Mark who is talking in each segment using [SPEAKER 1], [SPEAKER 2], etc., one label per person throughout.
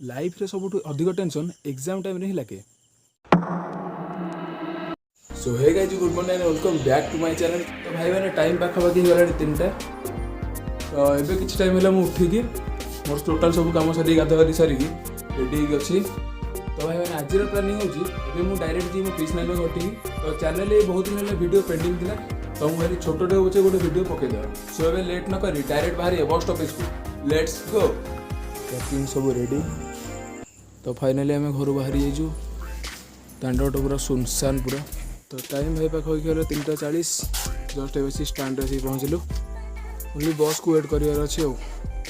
[SPEAKER 1] Life रे सबुठु अधिक tension exam time रे ही लागे। So hey guys, good morning and welcome back to my channel. तो भाई मैंने टाइम पाखापाखि गलानी 3टा। तो एबे किछि टाइम होला मु उठिकी मोर टोटल सब काम सारी गाधवारी सारिकी रेडी होगी अच्छी। तो भाई मैंने आज प्लानिंग होची एबे मु डायरेक्ट जी मो पीस नाइन घटी। तो चैनल ये बहुत दिन वीडियो पेंडिंग थिला, तो मु छोटे होचे गोटे वीडियो पके दे। सो एबे लेट न करी डायरेक्ट बाहर बस स्टॉपेज को लेट्स गो। पैकिंग सब रेडी। तो फाइनाली आम घर बाहर जाइए। दांडट पूरा सुनसान पूरा। तो टाइम भाई पाखी गला 3:40। जस्ट ए स्टाण्ड आसी पहुँचलु। ओनली बस को वेट कर अच्छे। तो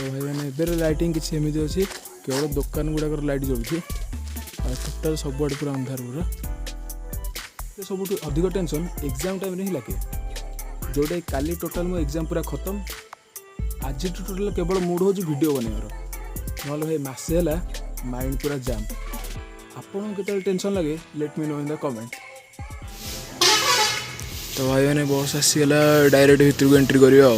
[SPEAKER 1] भाई मैंने एबे लाइटिंग किसी एमती अच्छी, केवल दुकान गुड़ाक लाइट जलुची। टोटाल सब आड़े पूरा अंधार पूरा। सब अधिक टेंशन एग्जाम टाइम ही लगे, जोटा काली टोटाल मो एग्जाम पूरा खत्म। आज टोटाल केवल मूड हो वीडियो बनइबार, ना भाई मसे है माइंड पूरा जाम। आपन के टेंशन लगे let me know in the comment. तो भाई मैंने बस आसीगला, डायरेक्ट भितर को एंट्री करिया।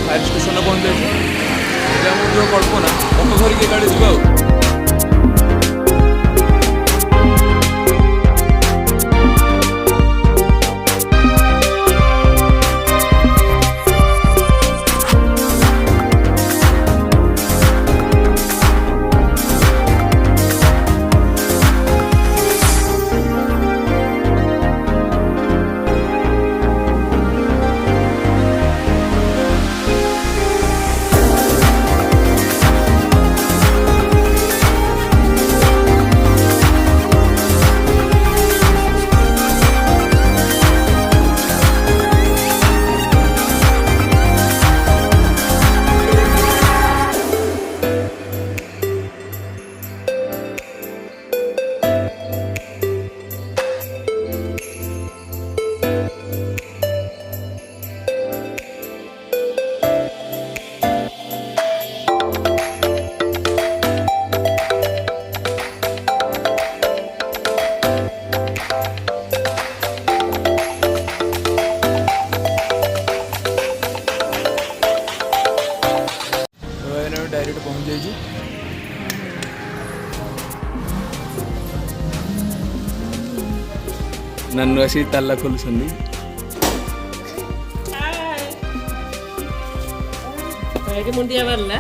[SPEAKER 1] फायर स्टेशन पहुँच जाए कल्पना ऑटो धरिकी गाड़ी जा। डायरेक्ट पहुँच जाइए। नानू आसी ताला खोलुछन्नी।
[SPEAKER 2] मुंडिया मारला।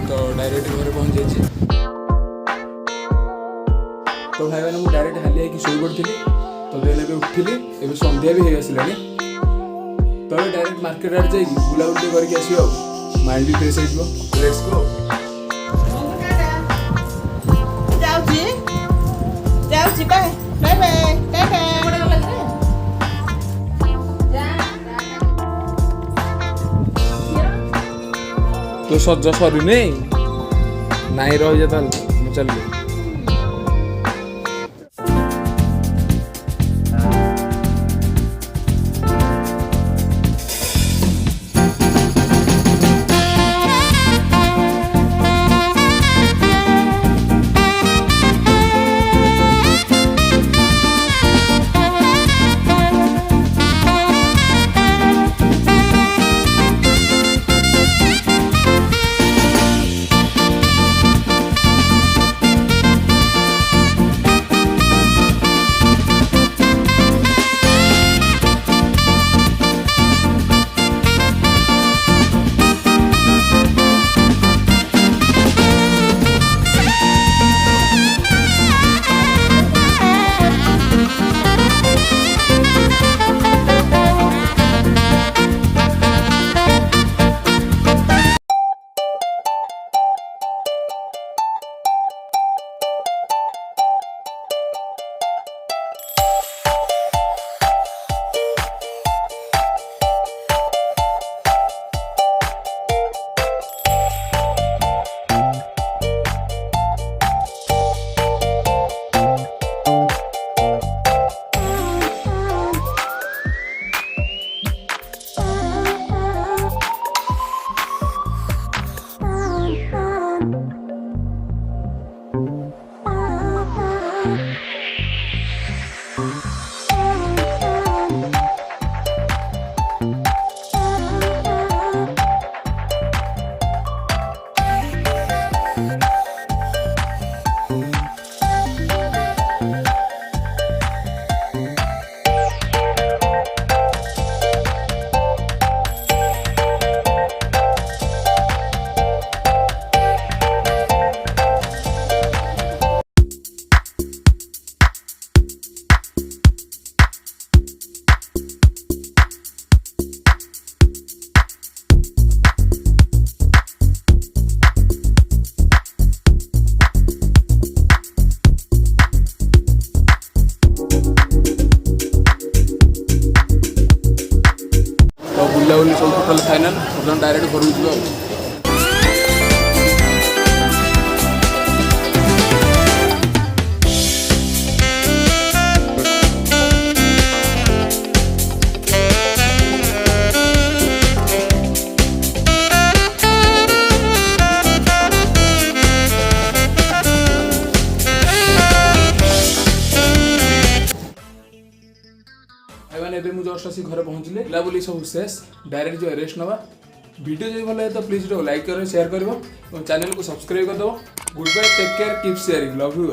[SPEAKER 1] तो डायरेक्ट घर पहुँच जाइए। तो भाई मैंने डायरेक्ट हालिया कि शोई पड़ी। तो देन उठिली, एबे संध्या भी हो आसला। तो डायरेक्ट मार्केट आड़ जाइए बुलाबुली करके आसो। माइंड भी फ्रेश हो। Let's go. तो सज सरी नहीं रही जा चल। तो बुलाबुली सब टोटाल फाइनाल बर्तमान डायरेक्ट घर को जी। मैंने जस्ट आसी घर पहुँचले बुलाबुली सब शेष डायरेक्ट जो रेस्ट नवा वीडियो जो भल तो प्लीज लाइक कर शेयर कर चैनल को सब्सक्राइब कर दो। Goodbye, take care, keep sharing, love you.